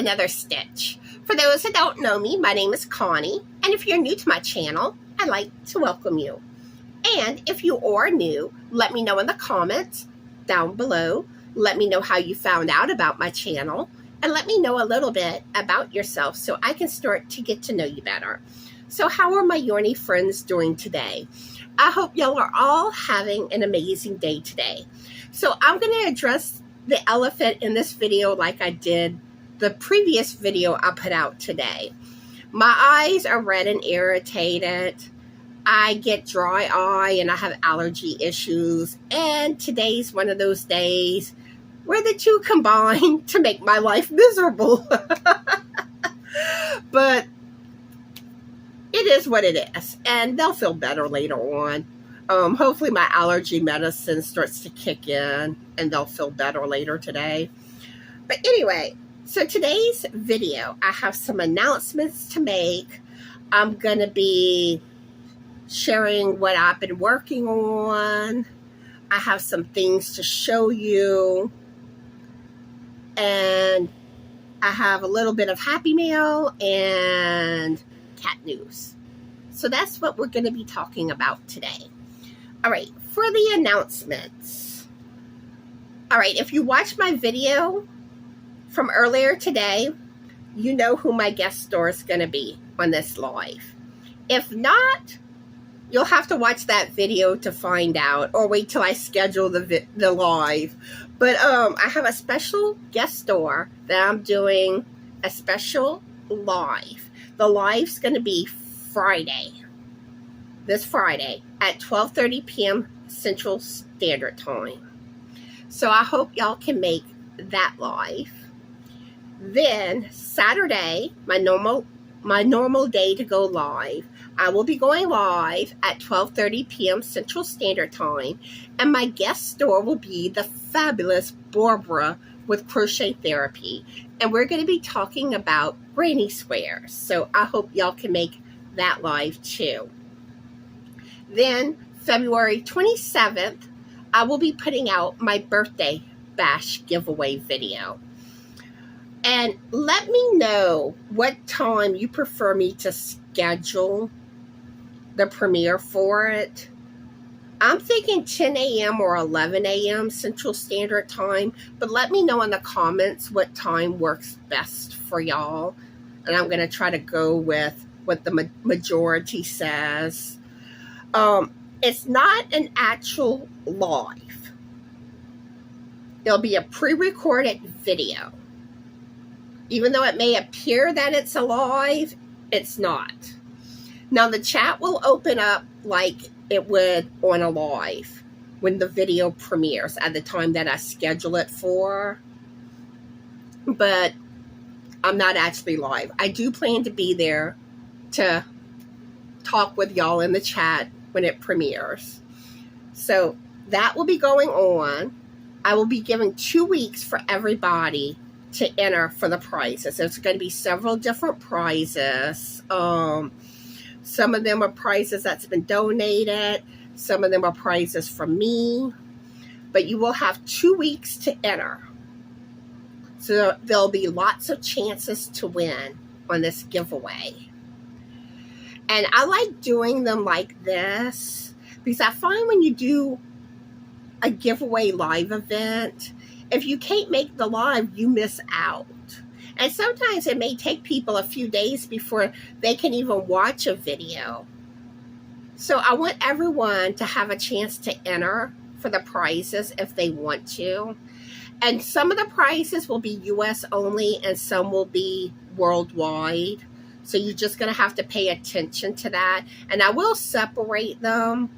another stitch. For those that don't know me, my name is Connie, and if you're new to my channel, I'd like to welcome you. And if you are new, let me know in the comments down below. Let me know how you found out about my channel, and let me know a little bit about yourself so I can start to get to know you better. So how are my yarny friends doing today? I hope y'all are all having an amazing day today. So I'm going to address the elephant in this video like I did the previous video I put out today. My eyes are red and irritated. I get dry eye and I have allergy issues. And today's one of those days where the two combine to make my life miserable. But it is what it is. And they'll feel better later on. Hopefully my allergy medicine starts to kick in and they'll feel better later today. But anyway, so today's video, I have some announcements to make. I'm going to be sharing what I've been working on. I have some things to show you. And I have a little bit of happy mail and cat news. So that's what we're going to be talking about today. All right, for the announcements. All right, if you watched my video from earlier today, you know who my guest star is going to be on this live. If not, you'll have to watch that video to find out, or wait till I schedule the live. But I have a special guest star that I'm doing a special live. The live's going to be Friday. This Friday at 12:30 p.m. Central Standard Time. So I hope y'all can make that live. Then Saturday, my normal day to go live, I will be going live at 12:30 p.m. Central Standard Time, and my guest star will be the fabulous Barbara with Crochet Therapy, and we're going to be talking about GrannySquare. So I hope y'all can make that live too. Then, February 27th, I will be putting out my birthday bash giveaway video. And let me know what time you prefer me to schedule the premiere for it. I'm thinking 10 a.m. or 11 a.m. Central Standard Time, but let me know in the comments what time works best for y'all. And I'm going to try to go with what the majority says. It's not an actual live. It'll be a pre-recorded video. Even though it may appear that it's a live, it's not. Now the chat will open up like it would on a live when the video premieres at the time that I schedule it for. But I'm not actually live. I do plan to be there to talk with y'all in the chat when it premieres. So that will be going on. I will be giving 2 weeks for everybody to enter for the prizes. There's going to be several different prizes. Some of them are prizes that's been donated. Some of them are prizes from me. But you will have 2 weeks to enter. So there'll be lots of chances to win on this giveaway. And I like doing them like this because I find when you do a giveaway live event, if you can't make the live, you miss out. And sometimes it may take people a few days before they can even watch a video. So I want everyone to have a chance to enter for the prizes if they want to. And some of the prizes will be US only and some will be worldwide. So you're just going to have to pay attention to that. And I will separate them.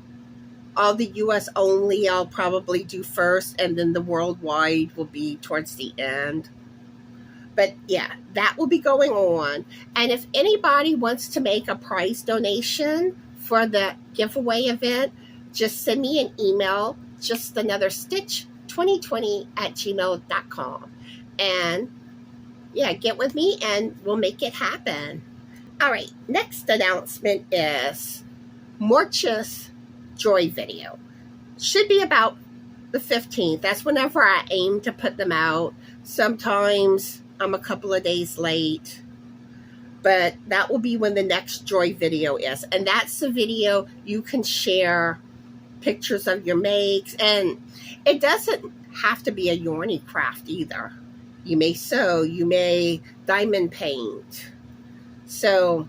All the US only I'll probably do first, and then the worldwide will be towards the end. But yeah, that will be going on. And if anybody wants to make a prize donation for the giveaway event, just send me an email, justanotherstitch2020@gmail.com. And yeah, get with me and we'll make it happen. All right, next announcement is March's Joy video. Should be about the 15th. That's whenever I aim to put them out. Sometimes I'm a couple of days late, but that will be when the next Joy video is. And that's the video you can share pictures of your makes. And it doesn't have to be a yarny craft either. You may sew, you may diamond paint. So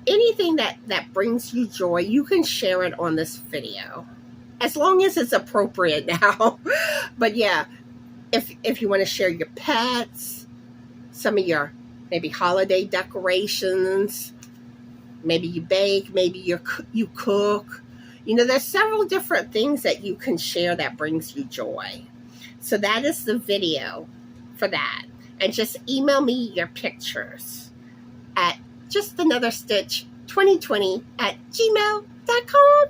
anything that brings you joy, you can share it on this video. As long as it's appropriate now. But yeah, if you want to share your pets, some of your maybe holiday decorations, maybe you bake, maybe you cook. You know, there's several different things that you can share that brings you joy. So that is the video for that. And just email me your pictures at justanotherstitch2020@gmail.com.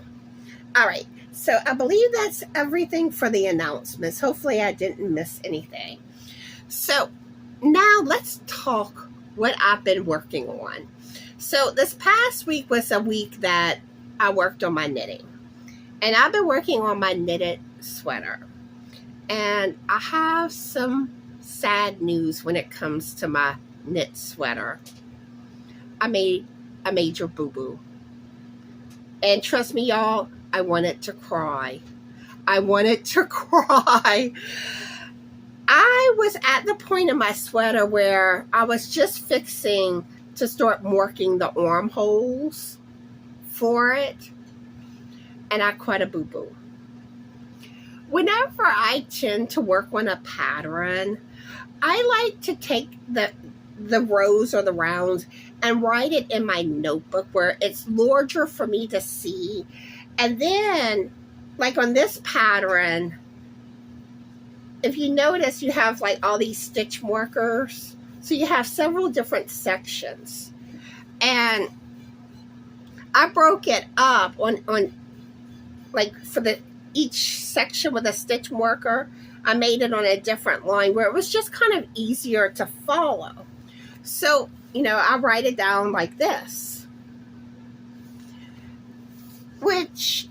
All right. So I believe that's everything for the announcements. Hopefully I didn't miss anything. So now let's talk what I've been working on. So this past week was a week that I worked on my knitting. And I've been working on my knitted sweater. And I have some sad news when it comes to my knit sweater. I made a major boo-boo. And trust me, y'all, I wanted to cry. I wanted to cry. I was at the point in my sweater where I was just fixing to start marking the armholes for it. And I cut a boo-boo. Whenever I tend to work on a pattern, I like to take the rows or the rounds and write it in my notebook where it's larger for me to see. And then, like on this pattern, if you notice, you have like all these stitch markers. So you have several different sections. And I broke it up on like for each section with a stitch marker. I made it on a different line where it was just kind of easier to follow. So, you know, I write it down like this. Which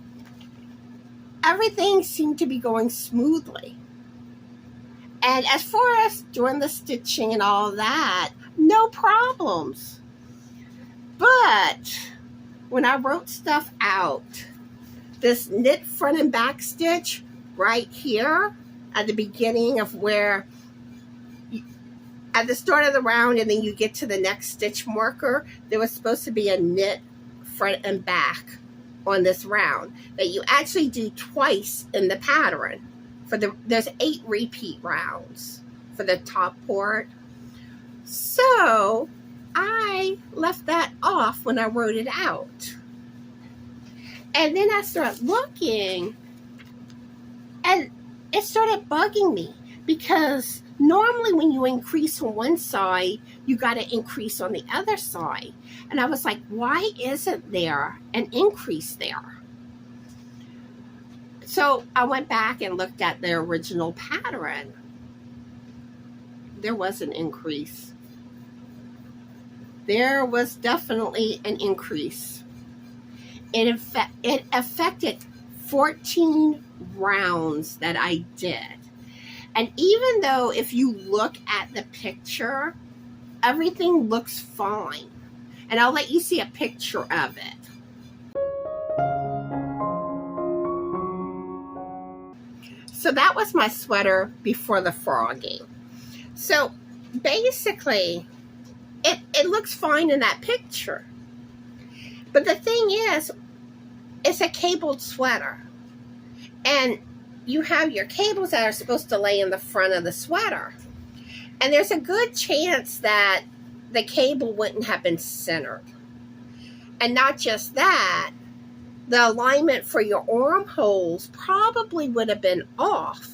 everything seemed to be going smoothly. And as far as doing the stitching and all that, no problems. But when I wrote stuff out, this knit front and back stitch right here at the beginning of where, at the start of the round and then you get to the next stitch marker, there was supposed to be a knit front and back on this round that you actually do twice in the pattern. There's 8 repeat rounds for the top part. So I left that off when I wrote it out. And then I started looking and it started bugging me because normally when you increase on one side, you got to increase on the other side. And I was like, why isn't there an increase there? So I went back and looked at the original pattern. There was an increase. There was definitely an increase. It affected 14 rounds that I did. And even though if you look at the picture, everything looks fine. And I'll let you see a picture of it. So that was my sweater before the frogging. So basically, it looks fine in that picture. But the thing is, it's a cabled sweater. And you have your cables that are supposed to lay in the front of the sweater. And there's a good chance that the cable wouldn't have been centered. And not just that, the alignment for your armholes probably would have been off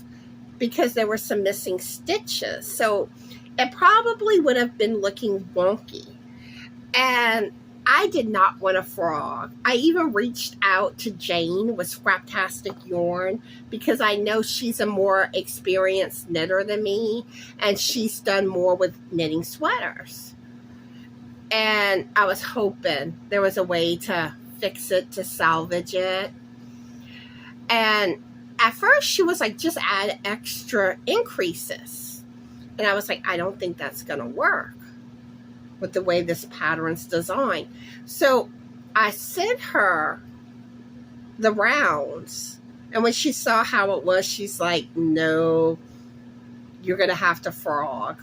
because there were some missing stitches. So it probably would have been looking wonky. And I did not want a frog. I even reached out to Jane with Scraptastic Yarn because I know she's a more experienced knitter than me and she's done more with knitting sweaters. And I was hoping there was a way to fix it, to salvage it. And at first she was like, just add extra increases. And I was like, I don't think that's going to work with the way this pattern's designed. So I sent her the rounds. And when she saw how it was, she's like, no, you're going to have to frog.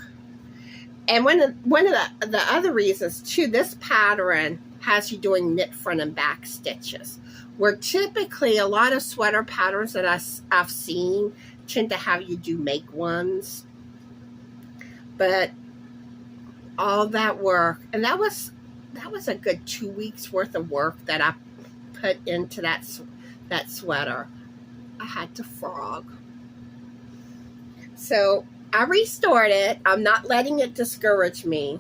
And one of the other reasons, too, this pattern has you doing knit front and back stitches, where typically a lot of sweater patterns that I've seen tend to have you do make ones. But all that work, and that was a good 2 weeks worth of work that I put into that sweater. I had to frog. So I restored it. I'm not letting it discourage me.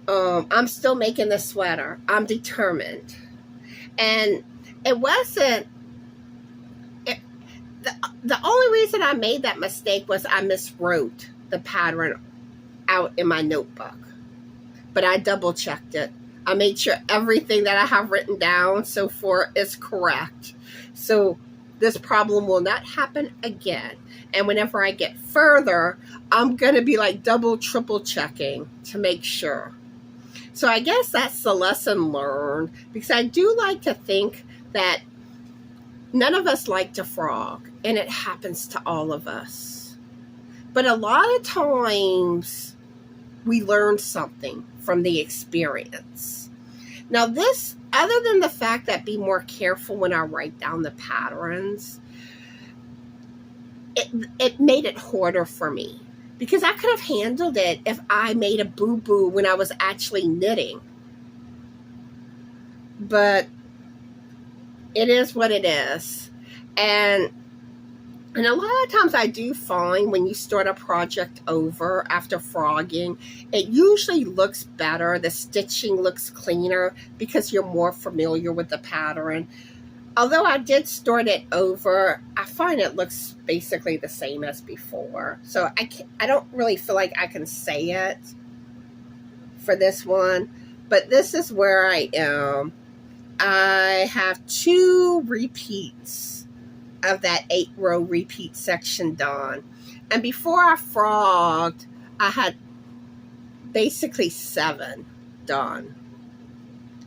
I'm still making the sweater. I'm determined. And it wasn't, the only reason I made that mistake was I miswrote the pattern out in my notebook. But I double checked it. I made sure everything that I have written down so far is correct. So this problem will not happen again. And whenever I get further, I'm going to be like double, triple checking to make sure. So I guess that's the lesson learned, because I do like to think that none of us like to frog, and it happens to all of us. But a lot of times we learn something from the experience. Now this, other than the fact that be more careful when I write down the patterns, it made it harder for me, because I could have handled it if I made a boo-boo when I was actually knitting. But it is what it is. And a lot of times I do find when you start a project over after frogging, it usually looks better. The stitching looks cleaner because you're more familiar with the pattern. Although I did start it over, I find it looks basically the same as before. So I don't really feel like I can say it for this one. But this is where I am. I have 2 repeats of that 8-row repeat section done. And before I frogged, I had basically 7 done.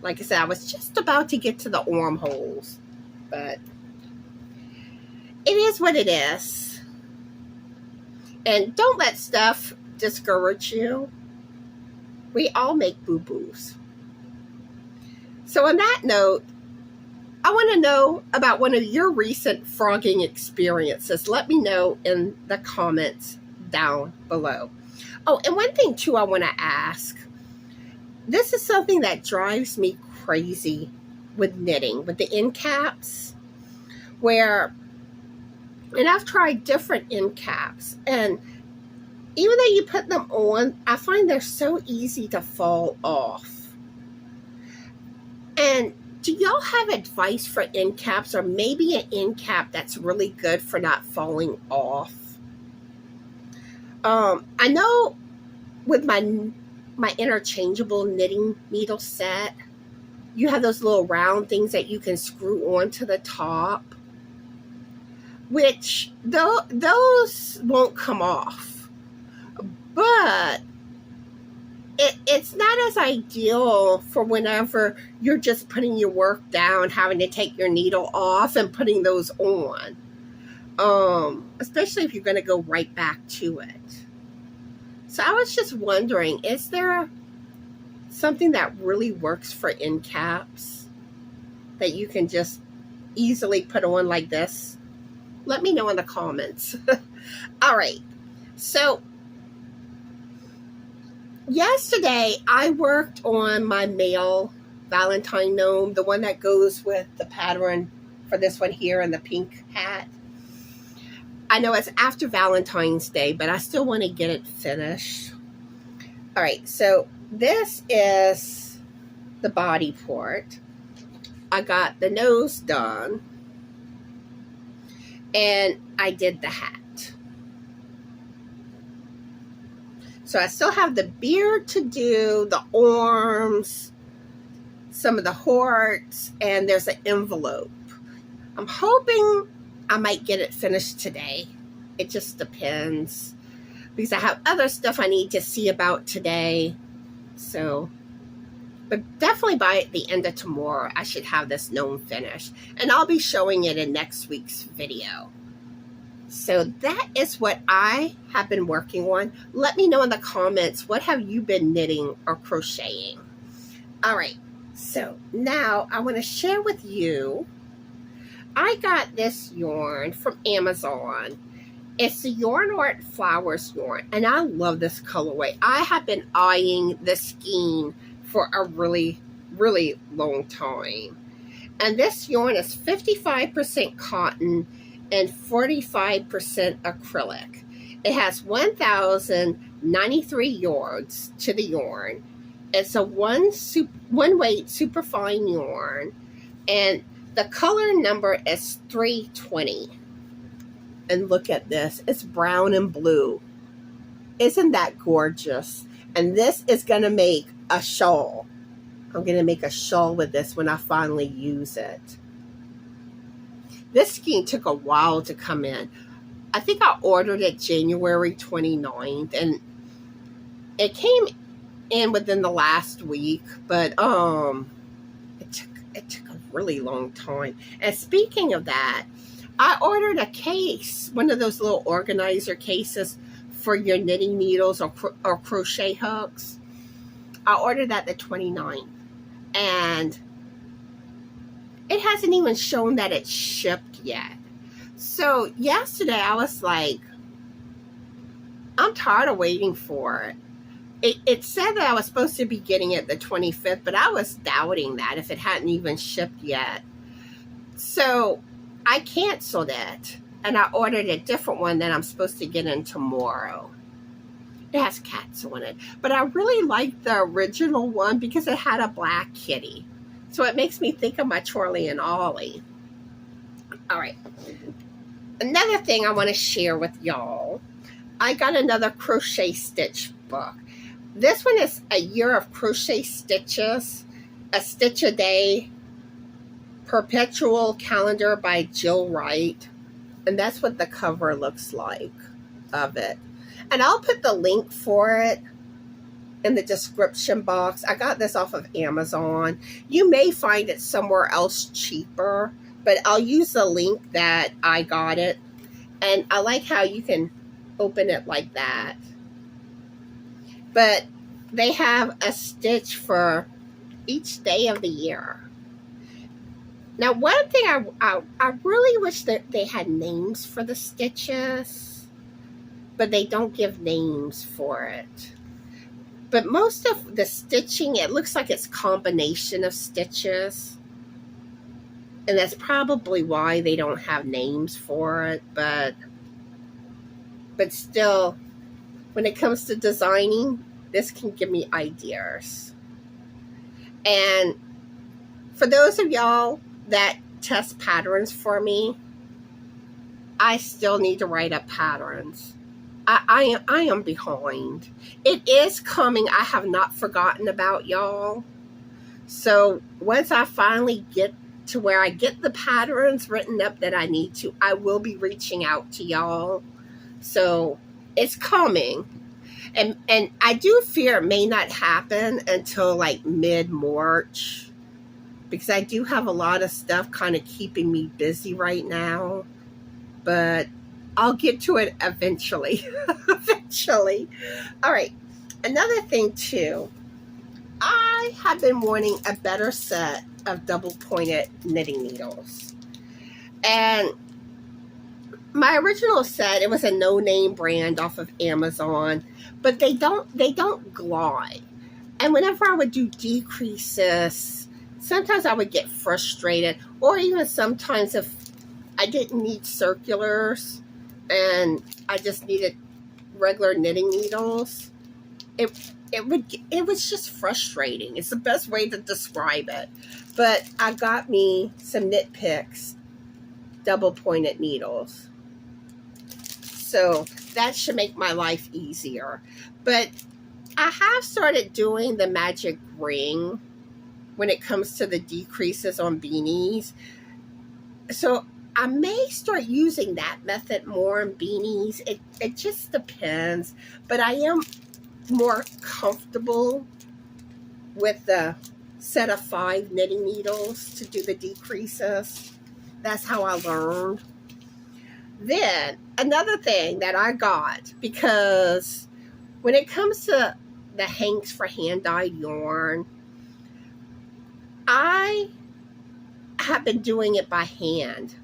Like I said, I was just about to get to the armholes. But it is what it is. And don't let stuff discourage you. We all make boo-boos. So on that note, I want to know about one of your recent frogging experiences. Let me know in the comments down below. Oh, and one thing too I want to ask. This is something that drives me crazy with knitting, with the end caps, and I've tried different end caps, and even though you put them on, I find they're so easy to fall off. And do y'all have advice for end caps, or maybe an end cap that's really good for not falling off? I know with my interchangeable knitting needle set, you have those little round things that you can screw onto the top, which those won't come off. But it's not as ideal for whenever you're just putting your work down, having to take your needle off and putting those on. Especially if you're going to go right back to it. So I was just wondering, is there something that really works for end caps that you can just easily put on like this? Let me know in the comments. All right. So yesterday I worked on my male Valentine gnome, the one that goes with the pattern for this one here and the pink hat. I know it's after Valentine's Day, but I still want to get it finished. All right. So this is the body part. I got the nose done. And I did the hat. So I still have the beard to do, the arms, some of the hearts, and there's an envelope. I'm hoping I might get it finished today. It just depends. because I have other stuff I need to see about today. So, but definitely by the end of tomorrow, I should have this gnome finished. And I'll be showing it in next week's video. So that is what I have been working on. Let me know in the comments, what have you been knitting or crocheting? All right, so now I want to share with you, I got this yarn from Amazon. It's the Yarn Art Flowers yarn, and I love this colorway. I have been eyeing this skein for a really, really long time. And this yarn is 55% cotton and 45% acrylic. It has 1,093 yards to the yarn. It's a one weight superfine yarn, and the color number is 320. And look at this, it's brown and blue. Isn't that gorgeous? And this is gonna make a shawl. I'm gonna make a shawl with this when I finally use it. This skein took a while to come in. I think I ordered it January 29th, and it came in within the last week, but it took a really long time. And speaking of that, I ordered a case, one of those little organizer cases for your knitting needles or crochet hooks. I ordered that the 29th, and it hasn't even shown that it's shipped yet. So yesterday I was like, I'm tired of waiting for it. It said that I was supposed to be getting it the 25th, but I was doubting that if it hadn't even shipped yet. So I canceled it, and I ordered a different one that I'm supposed to get in tomorrow. It has cats on it, but I really liked the original one because it had a black kitty. So it makes me think of my Charlie and Ollie. All right. Another thing I want to share with y'all, I got another crochet stitch book. This one is A Year of Crochet Stitches, A Stitch a Day, Perpetual Calendar by Jill Wright. And that's what the cover looks like of it. And I'll put the link for it in the description box. I got this off of Amazon. You may find it somewhere else cheaper, but I'll use the link that I got it. And I like how you can open it like that. But they have a stitch for each day of the year. Now, one thing I really wish that they had names for the stitches, but they don't give names for it. But most of the stitching, it looks like it's a combination of stitches. And that's probably why they don't have names for it. But still, when it comes to designing, this can give me ideas. And for those of y'all that test patterns for me, I still need to write up patterns. I am behind. It is coming. I have not forgotten about y'all. So once I finally get to where I get the patterns written up that I need to, I will be reaching out to y'all. So it's coming. And I do fear it may not happen until like mid-March, because I do have a lot of stuff kind of keeping me busy right now. But I'll get to it eventually. Eventually. All right. Another thing too, I have been wanting a better set of double-pointed knitting needles. And my original set, it was a no-name brand off of Amazon, but they don't glide. And whenever I would do decreases, sometimes I would get frustrated, or even sometimes if I didn't need circulars and I just needed regular knitting needles, it was just frustrating. It's the best way to describe it. But I got me some Knit Picks double-pointed needles. So that should make my life easier. But I have started doing the magic ring when it comes to the decreases on beanies. So I may start using that method more in beanies. It just depends. But I am more comfortable with the set of 5 knitting needles to do the decreases. That's how I learned. Then another thing that I got, because when it comes to the hanks for hand-dyed yarn, I have been doing it by hand.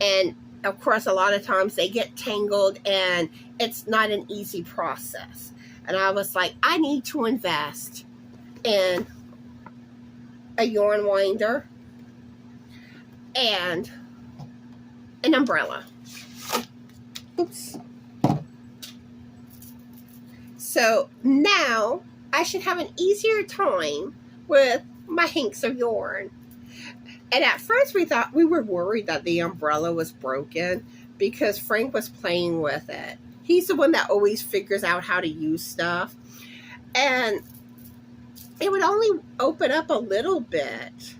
And of course, a lot of times they get tangled and it's not an easy process. And I was like, I need to invest in a yarn winder and an umbrella. Oops. So now I should have an easier time with my hanks of yarn. And at first we were worried that the umbrella was broken because Frank was playing with it. He's the one that always figures out how to use stuff. And it would only open up a little bit.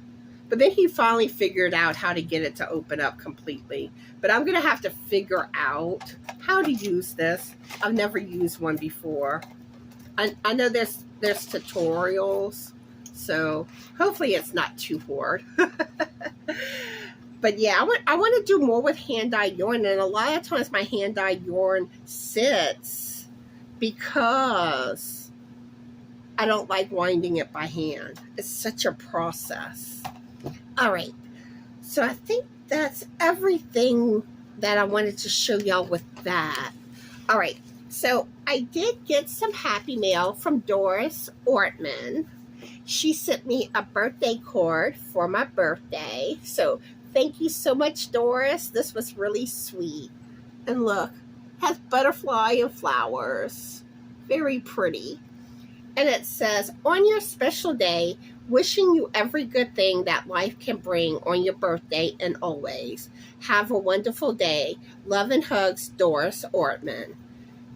But then he finally figured out how to get it to open up completely. But I'm going to have to figure out how to use this. I've never used one before. I know there's tutorials. So hopefully it's not too hard. But yeah, I want to do more with hand-dyed yarn. And a lot of times my hand-dyed yarn sits because I don't like winding it by hand. It's such a process. All right. So I think that's everything that I wanted to show y'all with that. All right. So I did get some happy mail from Doris Artman. She sent me a birthday card for my birthday. So thank you so much, Doris. This was really sweet. And look, has butterfly and flowers. Very pretty. And it says, on your special day, wishing you every good thing that life can bring on your birthday and always. Have a wonderful day. Love and hugs, Doris Artman.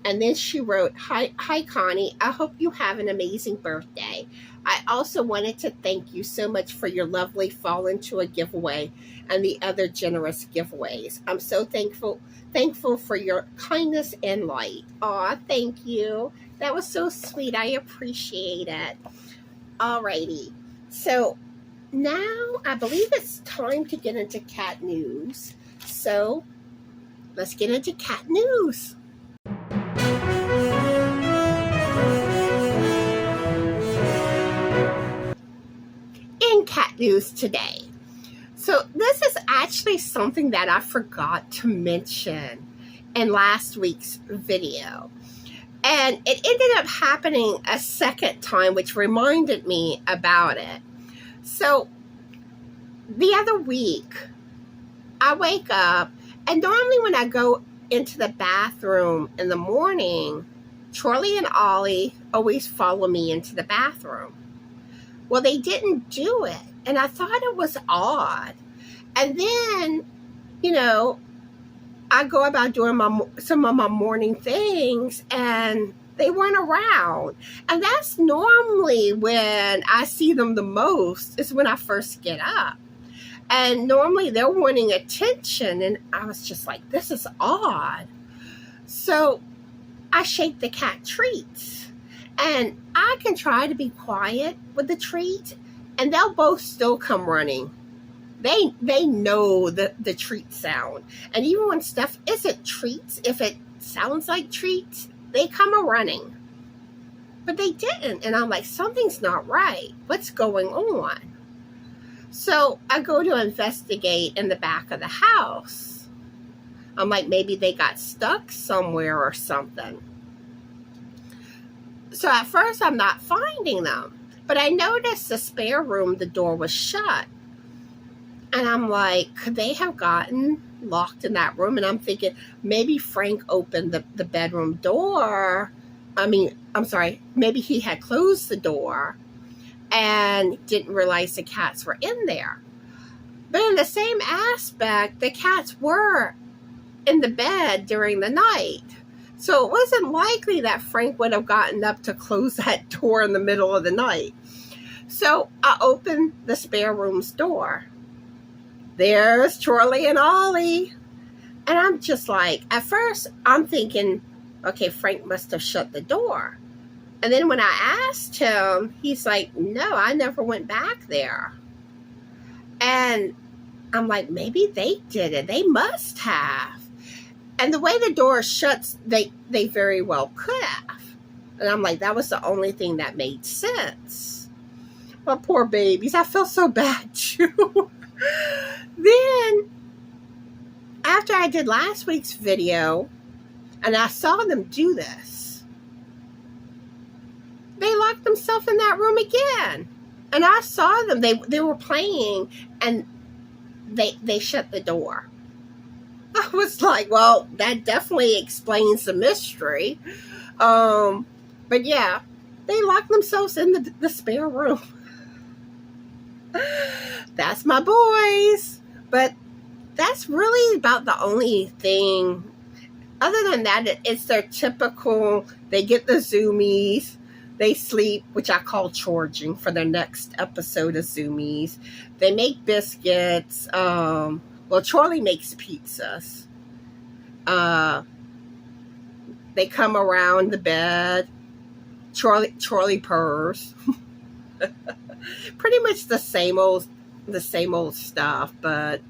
And then she wrote, Hi, Connie. I hope you have an amazing birthday. I also wanted to thank you so much for your lovely Fall Into a giveaway and the other generous giveaways. I'm so thankful for your kindness and light. Aw, thank you. That was so sweet. I appreciate it. Alrighty. So now I believe it's time to get into cat news. So let's get into cat news. In cat news today. So this is actually something that I forgot to mention in last week's video. And it ended up happening a second time, which reminded me about it. So the other week, I wake up, and normally when I go into the bathroom in the morning, Charlie and Ollie always follow me into the bathroom. Well, they didn't do it, and I thought it was odd. And then, I go about doing some of my morning things, and they weren't around. And that's normally when I see them the most, is when I first get up. And normally they're wanting attention, and I was just like, this is odd. So I shake the cat treats. And I can try to be quiet with the treat, and they'll both still come running. They know the treat sound. And even when stuff isn't treats, if it sounds like treats, they come a-running. But they didn't. And I'm like, something's not right. What's going on? So I go to investigate in the back of the house. I'm like, maybe they got stuck somewhere or something. So at first I'm not finding them. But I noticed the spare room, the door was shut. And I'm like, could they have gotten locked in that room? And I'm thinking, maybe Frank opened the bedroom door. Maybe he had closed the door and didn't realize the cats were in there. But in the same aspect, the cats were in the bed during the night. So it wasn't likely that Frank would have gotten up to close that door in the middle of the night. So I opened the spare room's door. there's Charlie and Ollie. And I'm just like, at first, I'm thinking, okay, Frank must have shut the door. And then when I asked him, he's like, no, I never went back there. And I'm like, maybe they did it. They must have. And the way the door shuts, they very well could have. And I'm like, that was the only thing that made sense. My poor babies. I feel so bad, too. Then, after I did last week's video, and I saw them do this, they locked themselves in that room again. And I saw them. They were playing, and they shut the door. I was like, well, that definitely explains the mystery. But yeah, they locked themselves in the spare room. That's my boys. But that's really about the only thing. Other than that, it's their typical, they get the zoomies. They sleep, which I call charging for their next episode of Zoomies. They make biscuits. Well, Charlie makes pizzas. They come around the bed. Charlie purrs. Pretty much the same old stuff. But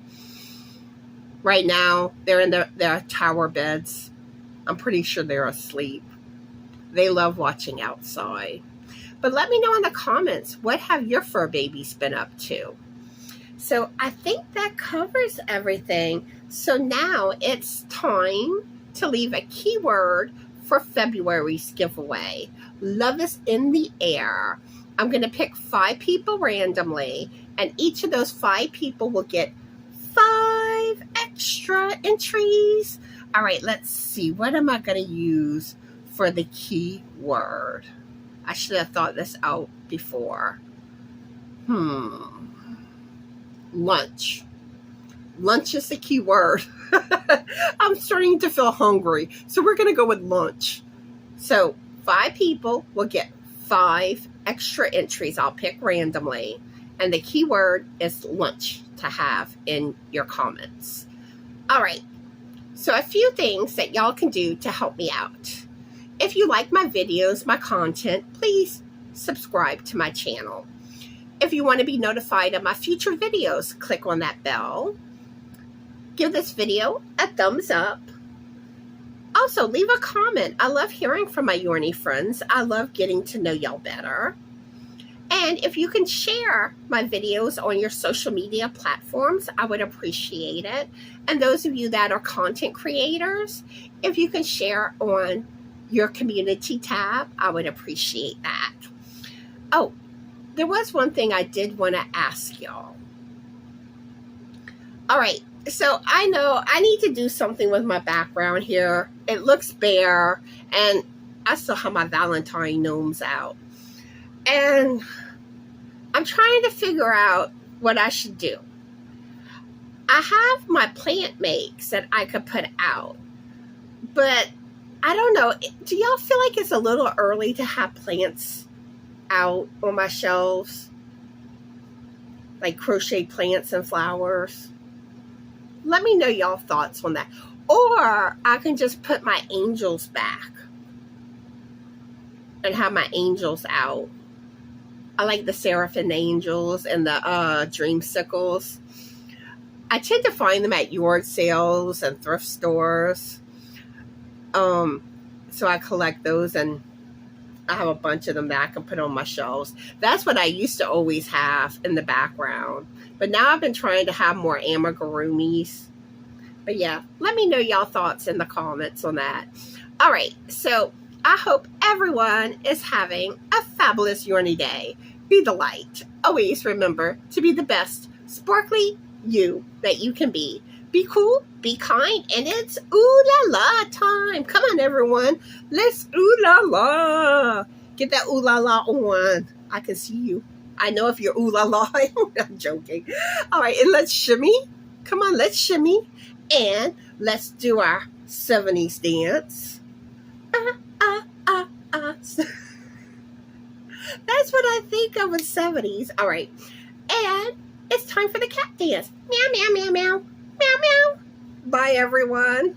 right now, they're in their tower beds. I'm pretty sure they're asleep. They love watching outside. But let me know in the comments, what have your fur babies been up to? So I think that covers everything. So now it's time to leave a keyword for February's giveaway. Love is in the air. I'm going to pick 5 people randomly, and each of those 5 people will get 5 extra entries. All right, let's see. What am I going to use for the keyword? I should have thought this out before. Lunch. Lunch is the key word. I'm starting to feel hungry, so we're going to go with lunch. So 5 people will get 5 extra entries. I'll pick randomly, and the keyword is lunch to have in your comments. All right, so a few things that y'all can do to help me out. If you like my videos, my content, please subscribe to my channel. If you want to be notified of my future videos, click on that bell. Give this video a thumbs up. Also, leave a comment. I love hearing from my yarny friends. I love getting to know y'all better. And if you can share my videos on your social media platforms, I would appreciate it. And those of you that are content creators, if you can share on your community tab, I would appreciate that. Oh, there was one thing I did want to ask y'all. All right, so I know I need to do something with my background here. It looks bare, and I still have my Valentine gnomes out. And I'm trying to figure out what I should do. I have my plant makes that I could put out, but I don't know. Do y'all feel like it's a little early to have plants out on my shelves? Like crochet plants and flowers? Let me know y'all thoughts on that. Or I can just put my angels back and have my angels out. I like the seraphim angels and the dreamsicles. I tend to find them at yard sales and thrift stores. So I collect those, and I have a bunch of them that I can put on my shelves. That's what I used to always have in the background. But now I've been trying to have more amigurumis. But yeah, let me know y'all thoughts in the comments on that. All right, so I hope everyone is having a fabulous yarny day. Be the light. Always remember to be the best sparkly you that you can be. Be cool, be kind, and it's ooh la la time. Come on, everyone. Let's ooh la la. Get that ooh la la on. I can see you. I know if you're ooh la la. I'm joking. All right, and let's shimmy. Come on, let's shimmy. And let's do our 70s dance. That's what I think of with 70s. All right. And it's time for the cat dance. Meow, meow, meow, meow. Meow, meow. Bye, everyone.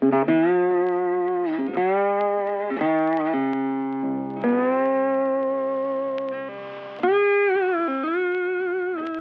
Thank you.